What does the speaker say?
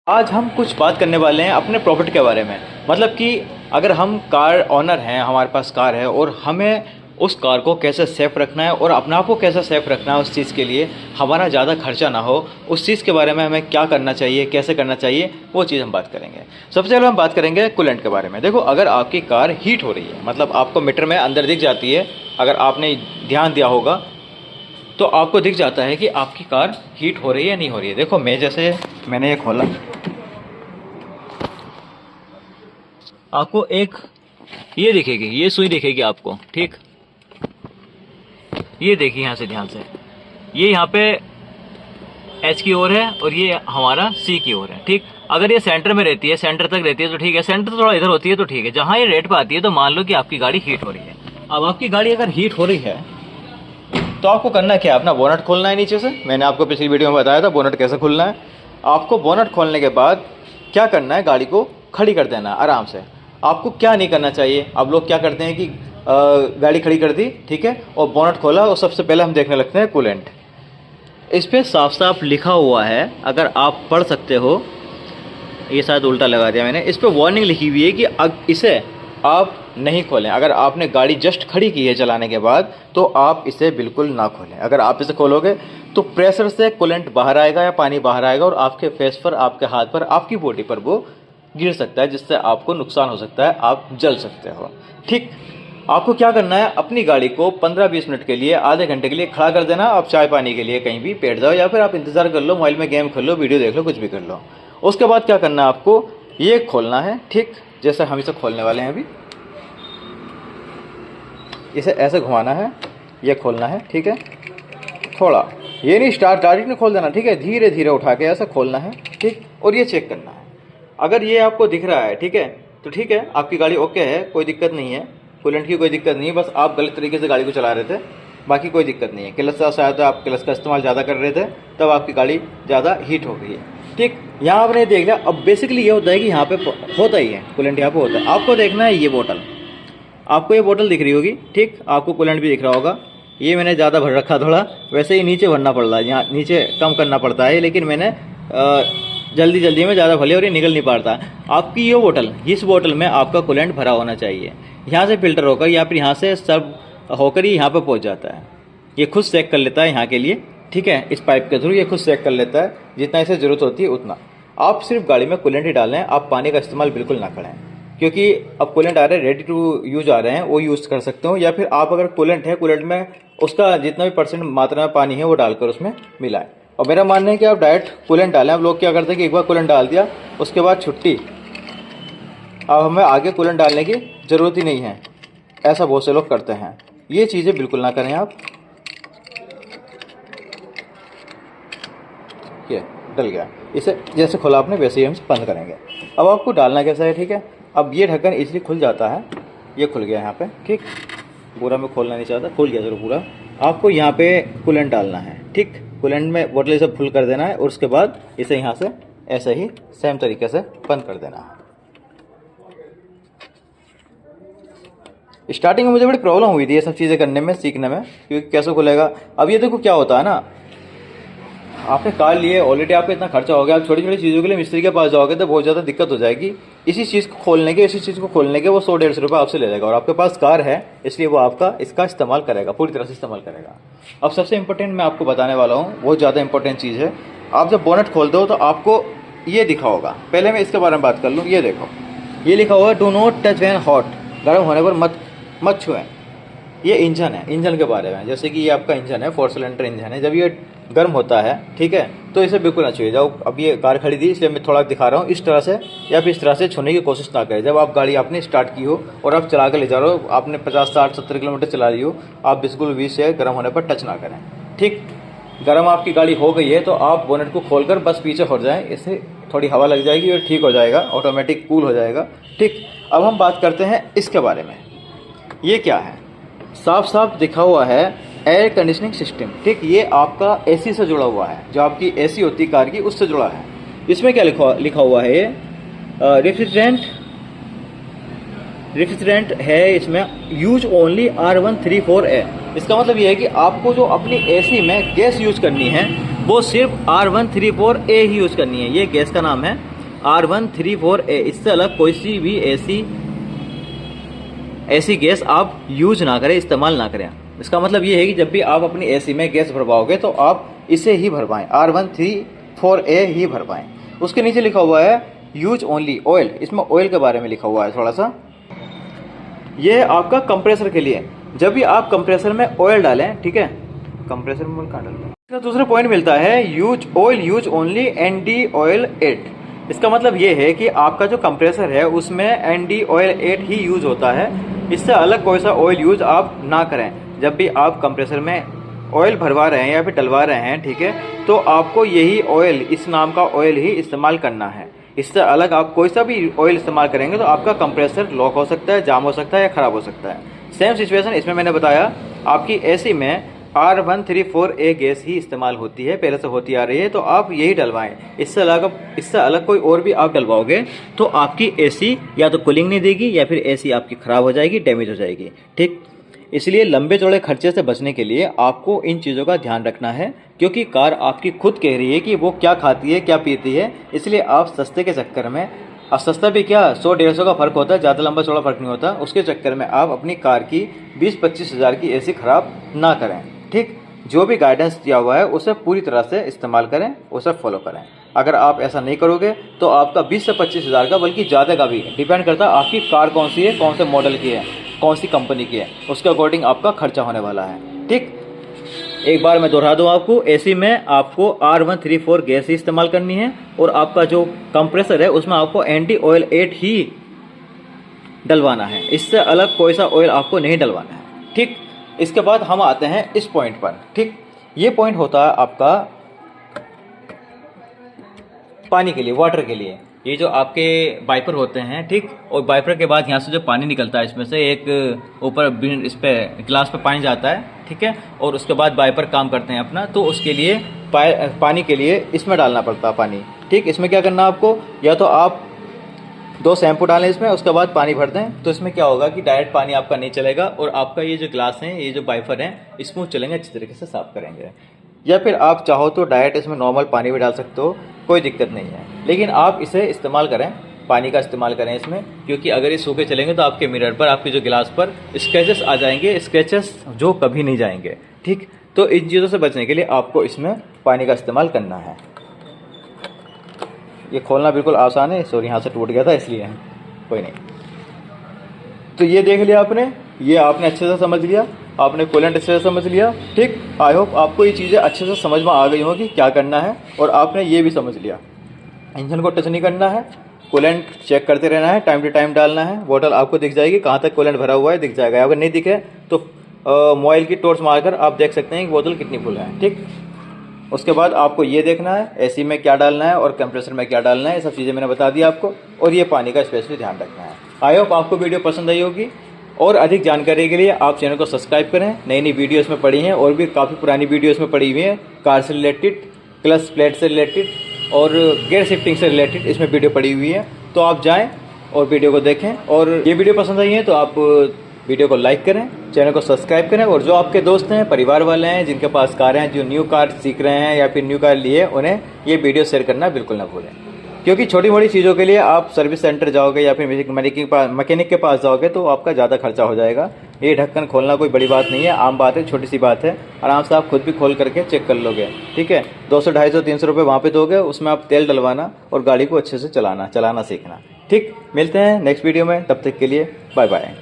आज हम कुछ बात करने वाले हैं अपने प्रॉफिट के बारे में। मतलब कि अगर हम कार ओनर हैं, हमारे पास कार है और हमें उस कार को कैसे सेफ रखना है और अपने आप को कैसे सेफ रखना है, उस चीज़ के लिए हमारा ज़्यादा खर्चा ना हो, उस चीज़ के बारे में हमें क्या करना चाहिए, कैसे करना चाहिए, वो चीज़ हम बात करेंगे। सबसे पहले हम बात करेंगे कूलेंट के बारे में। देखो, अगर आपकी कार हीट हो रही है, मतलब आपको मीटर में अंदर दिख जाती है, अगर आपने ध्यान दिया होगा तो आपको दिख जाता है कि आपकी कार हीट हो रही है या नहीं हो रही है। देखो, मैंने ये खोला, आपको एक ये दिखेगी, ये सुई दिखेगी आपको, ठीक। ये देखिए यहाँ से, ध्यान से, ये यहाँ पे एच की ओर है और ये हमारा सी की ओर है, ठीक। अगर ये सेंटर में रहती है, सेंटर तक रहती है तो ठीक है, सेंटर थोड़ा इधर होती है तो ठीक है। जहाँ ये रेड पे आती है तो मान लो कि आपकी गाड़ी हीट हो रही है। अब आपकी गाड़ी अगर हीट हो रही है तो आपको करना क्या है, अपना बोनट खोलना है नीचे से। मैंने आपको पिछली वीडियो में बताया था बोनट कैसे खोलना है। आपको बोनट खोलने के बाद क्या करना है, गाड़ी को खड़ी कर देना है आराम से। आपको क्या नहीं करना चाहिए, अब लोग क्या करते हैं कि गाड़ी खड़ी कर दी, ठीक है, और बोनट खोला और सबसे पहले हम देखने लगते हैं कूलेंट। इस पर साफ साफ लिखा हुआ है, अगर आप पढ़ सकते हो, ये शायद उल्टा लगा दिया मैंने, इस पर वार्निंग लिखी हुई है कि इसे आप नहीं खोलें। अगर आपने गाड़ी जस्ट खड़ी की है चलाने के बाद तो आप इसे बिल्कुल ना खोलें। अगर आप इसे खोलोगे तो प्रेशर से कूलेंट बाहर आएगा या पानी बाहर आएगा और आपके फेस पर, आपके हाथ पर, आपकी बॉडी पर वो गिर सकता है, जिससे आपको नुकसान हो सकता है, आप जल सकते हो, ठीक। आपको क्या करना है, अपनी गाड़ी को 15-20 मिनट के लिए, आधे घंटे के लिए खड़ा कर देना। आप चाय पानी के लिए कहीं भी बैठ जाओ या फिर आप इंतज़ार कर लो, मोबाइल में गेम खेल लो, वीडियो देख लो, कुछ भी कर लो। उसके बाद क्या करना है, आपको ये खोलना है, ठीक, जैसे हम इसे खोलने वाले हैं अभी। इसे ऐसे घुमाना है, ये खोलना है, ठीक है। थोड़ा, ये नहीं डायरेक्ट नहीं खोल देना, ठीक है, धीरे धीरे उठा के ऐसे खोलना है, ठीक। और ये चेक करना है, अगर ये आपको दिख रहा है, ठीक है, तो ठीक है, आपकी गाड़ी ओके है, कोई दिक्कत नहीं है, कूलेंट की कोई दिक्कत नहीं है, बस आप गलत तरीके से गाड़ी को चला रहे थे, बाकी कोई दिक्कत नहीं है। क्लच का शायद आप क्लच का इस्तेमाल ज़्यादा कर रहे थे, तब आपकी गाड़ी ज़्यादा हीट हो गई है, ठीक। यहाँ आपने देख लिया। अब बेसिकली ये होता है कि यहाँ पे होता ही है कूलेंट, यहाँ पे होता है। आपको देखना है ये बोतल, आपको ये बोतल दिख रही होगी, ठीक, आपको कूलेंट भी दिख रहा होगा। ये मैंने ज़्यादा भर रखा थोड़ा, वैसे ही नीचे भरना पड़ रहा है, यहाँ नीचे कम करना पड़ता है, लेकिन मैंने जल्दी जल्दी में ज़्यादा भले और ये निकल नहीं पाता। आपकी ये बोतल, इस बोतल में आपका कूलेंट भरा होना चाहिए। यहाँ से फिल्टर होकर या फिर यहाँ से सब होकर ही यहाँ पर पहुँच जाता है। ये खुद चेक कर लेता है यहाँ के लिए, ठीक है, इस पाइप के थ्रू ये खुद चेक कर लेता है, जितना इसे ज़रूरत होती है उतना। आप सिर्फ गाड़ी में कूलेंट ही डालें, आप पानी का इस्तेमाल बिल्कुल ना करें, क्योंकि अब कूलेंट आ रहे हैं, रेडी टू यूज आ रहे हैं, वो यूज़ कर सकते हो। या फिर आप अगर कूलेंट है, कूलेंट में उसका जितना भी परसेंट मात्रा में पानी है वो डालकर उसमें मिलाएं। और मेरा मानना है कि आप डायरेक्ट कूलेंट डालें। अब लोग क्या करते हैं कि एक बार कूलेंट डाल दिया, उसके बाद छुट्टी, अब हमें आगे कूलेंट डालने की ज़रूरत ही नहीं है, ऐसा बहुत से लोग करते हैं। ये चीज़ें बिल्कुल ना करें आप। ये डल गया, इसे जैसे खोला आपने वैसे ही हम बंद करेंगे। अब आपको डालना कैसा है, ठीक है। अब ये ढक्कन इसलिए खुल जाता है, ये खुल गया यहाँ पे, ठीक, पूरा मैं खोलना नहीं चाहता, खुल गया जरूर पूरा। आपको यहाँ पे कूलेंट डालना है, ठीक, कूलेंट में बोतल इसे फुल कर देना है और उसके बाद इसे यहाँ से ऐसे ही सेम तरीके से बंद कर देना है। स्टार्टिंग में मुझे बड़ी प्रॉब्लम हुई थी ये सब चीज़ें करने में, सीखने में, क्योंकि कैसे खुलेगा। अब ये देखो क्या होता है ना, आपने कार लिए, ऑलरेडी आपका इतना खर्चा हो गया, आप छोटी छोटी चीज़ों के लिए मिस्त्री के पास जाओगे तो बहुत ज़्यादा दिक्कत हो जाएगी। इसी चीज़ को खोलने के, वो 100-150 रुपये आपसे ले लेगा, और आपके पास कार है इसलिए वो आपका इसका इस्तेमाल करेगा, पूरी तरह से इस्तेमाल करेगा। अब सबसे इंपॉर्टेंट मैं आपको बताने वाला हूँ, बहुत ज़्यादा इंपॉर्टेंट चीज़ है। आप जब बोनट खोलते हो तो आपको ये दिखा होगा, पहले मैं इसके बारे में बात कर लूँ। ये देखो, ये लिखा हुआ है do not touch when hot, गर्म होने पर मत छुएं। ये इंजन है, इंजन के बारे में, जैसे कि ये आपका इंजन है, 4 सिलेंडर इंजन है। जब ये गर्म होता है, ठीक है, तो इसे बिल्कुल ना छुए जाओ। अब ये कार खड़ी थी इसलिए मैं थोड़ा दिखा रहा हूँ, इस तरह से या फिर इस तरह से छूने की कोशिश ना करें। जब आप गाड़ी आपने स्टार्ट की हो और आप चला कर ले जा रहे हो, आपने 50, 60, 70 किलोमीटर चला रही हो, आप बिल्कुल भी से गर्म होने पर टच ना करें, ठीक। गर्म आपकी गाड़ी हो गई है तो आप बोनेट को खोलकर बस पीछे हट जाएं, इससे थोड़ी हवा लग जाएगी और ठीक हो जाएगा, ऑटोमेटिक कूल हो जाएगा, ठीक। अब हम बात करते हैं इसके बारे में। ये क्या है, साफ साफ दिखा हुआ है एयर कंडीशनिंग सिस्टम, ठीक। ये आपका एसी से जुड़ा हुआ है, जो आपकी एसी होती है कार की, उससे जुड़ा है। इसमें क्या लिखा हुआ है, ये रेफ्रिजरेंट है, इसमें यूज ओनली R134A। इसका मतलब ये है कि आपको जो अपनी एसी में गैस यूज करनी है वो सिर्फ R134A ही यूज करनी है। ये गैस का नाम है, R134A, इससे अलग कोई सी भी ऐसी गैस आप यूज ना करें, इस्तेमाल ना करें। इसका मतलब ये है कि जब भी आप अपनी एसी में गैस भरवाओगे तो आप इसे ही भरवाएं, R134A ही भरवाएं। उसके नीचे लिखा हुआ है यूज ओनली ऑयल, इसमें ऑयल के बारे में लिखा हुआ है थोड़ा सा। ये आपका कंप्रेसर के लिए, जब भी आप कंप्रेसर में ऑयल डालें, ठीक है, कंप्रेसर में कहाँ डालते हैं। इसका दूसरा पॉइंट मिलता है use oil use only ND oil 8। इसका मतलब ये है कि आपका जो कंप्रेसर है उसमें ND ऑयल 8 ही यूज होता है, इससे अलग कोई सा ऑयल यूज आप ना करें। जब भी आप कंप्रेसर में ऑयल भरवा रहे हैं या फिर डलवा रहे हैं, ठीक है, तो आपको यही ऑयल, इस नाम का ऑयल ही इस्तेमाल करना है। इससे अलग आप कोई सा भी ऑयल इस्तेमाल करेंगे तो आपका कंप्रेसर लॉक हो सकता है, जाम हो सकता है या ख़राब हो सकता है। सेम सिचुएशन इसमें मैंने बताया, आपकी एसी में R134A गैस ही इस्तेमाल होती है, पहले से होती आ रही है, तो आप यही डलवाएं। इससे अलग कोई और भी आप डलवाओगे तो आपकी एसी या तो कूलिंग नहीं देगी या फिर एसी आपकी ख़राब हो जाएगी, डैमेज हो जाएगी, ठीक। इसलिए लंबे चौड़े खर्चे से बचने के लिए आपको इन चीज़ों का ध्यान रखना है, क्योंकि कार आपकी खुद कह रही है कि वो क्या खाती है, क्या पीती है। इसलिए आप सस्ते के चक्कर में, अब सस्ता भी क्या, 100-150 का फ़र्क होता है, ज़्यादा लंबा चौड़ा फ़र्क नहीं होता, उसके चक्कर में आप अपनी कार की 20-25 हज़ार की एसी ख़राब ना करें, ठीक। जो भी गाइडेंस दिया हुआ है उसे पूरी तरह से इस्तेमाल करें, उसे फॉलो करें। अगर आप ऐसा नहीं करोगे तो आपका 20 से 25 हज़ार का, बल्कि ज़्यादा का भी, डिपेंड करता है आपकी कार कौन सी है, कौन से मॉडल की है, कौन सी कंपनी की है, उसके अकॉर्डिंग आपका खर्चा होने वाला है, ठीक। एक बार मैं दोहरा दूं आपको, एसी में आपको R134 गैस ही इस्तेमाल करनी है और आपका जो कंप्रेसर है उसमें आपको ND ऑयल 8 ही डलवाना है, इससे अलग कोई सा ऑयल आपको नहीं डलवाना है, ठीक। इसके बाद हम आते हैं इस पॉइंट पर, ठीक। ये पॉइंट होता है आपका पानी के लिए, वाटर के लिए। ये जो आपके वाइपर होते हैं, ठीक, और वाइपर के बाद यहाँ से जो पानी निकलता है, इसमें से एक ऊपर इस पे गिलास पे पानी जाता है, ठीक है, और उसके बाद वाइपर काम करते हैं अपना, तो उसके लिए पानी के लिए इसमें डालना पड़ता है पानी, ठीक। इसमें क्या करना है आपको, या तो आप 2 शैम्पू डालें इसमें, उसके बाद पानी भर दें, तो इसमें क्या होगा कि डायरेक्ट पानी आपका नहीं चलेगा और आपका ये जो ग्लास है, ये जो वाइपर हैं, स्मूथ चलेंगे, अच्छी तरीके से साफ़ करेंगे। या फिर आप चाहो तो डायरेक्ट इसमें नॉर्मल पानी भी डाल सकते हो, कोई दिक्कत नहीं है, लेकिन आप इसे इस्तेमाल करें, पानी का इस्तेमाल करें इसमें, क्योंकि अगर ये सूखे चलेंगे तो आपके मिरर पर, आपके जो गिलास पर स्क्रैचेस आ जाएंगे, स्क्रैचेस जो कभी नहीं जाएंगे, ठीक। तो इन चीज़ों से बचने के लिए आपको इसमें पानी का इस्तेमाल करना है। ये खोलना बिल्कुल आसान है, सॉरी यहाँ से टूट गया था इसलिए, कोई नहीं। तो ये देख लिया आपने, ये आपने अच्छे से समझ लिया, आपने कूलेंट अच्छे से समझ लिया, ठीक। आई होप आपको ये चीज़ें अच्छे से समझ में आ गई होगी क्या करना है, और आपने ये भी समझ लिया इंजन को टच नहीं करना है, कूलेंट चेक करते रहना है, टाइम टू टाइम डालना है। बोतल आपको दिख जाएगी कहाँ तक कूलेंट भरा हुआ है, दिख जाएगा। अगर नहीं दिखे तो मोबाइल की टॉर्च मारकर आप देख सकते हैं कि बोतल कितनी फुल है, ठीक। उसके बाद आपको ये देखना है एसी में क्या डालना है और कंप्रेसर में क्या डालना है, ये सब चीज़ें मैंने बता दी आपको, और ये पानी का स्पेशली ध्यान रखना है। आई होप आपको वीडियो पसंद आई होगी, और अधिक जानकारी के लिए आप चैनल को सब्सक्राइब करें। नई नई वीडियो इसमें पड़ी हैं, और भी काफ़ी पुरानी वीडियो इसमें पड़ी हुई हैं, कार से रिलेटेड, क्लच प्लेट से रिलेटेड और गियर शिफ्टिंग से रिलेटेड इसमें वीडियो पड़ी हुई है। तो आप जाएँ और वीडियो को देखें, और ये वीडियो पसंद आई है तो आप वीडियो को लाइक करें, चैनल को सब्सक्राइब करें, और जो आपके दोस्त हैं, परिवार वाले हैं, जिनके पास कार हैं, जो न्यू कार सीख रहे हैं या फिर न्यू कार लिए, उन्हें ये वीडियो शेयर करना बिल्कुल ना भूलें। क्योंकि छोटी मोटी चीज़ों के लिए आप सर्विस सेंटर जाओगे या फिर मैकेनिक के पास जाओगे तो आपका ज़्यादा खर्चा हो जाएगा। ये ढक्कन खोलना कोई बड़ी बात नहीं है, आम बात है, छोटी सी बात है, आराम से आप खुद भी खोल करके चेक कर लोगे, ठीक है। 200, 250, 300 रुपये वहाँ पे दोगे, उसमें आप तेल डलवाना और गाड़ी को अच्छे से चलाना सीखना, ठीक। मिलते हैं नेक्स्ट वीडियो में, तब तक के लिए बाय बाय।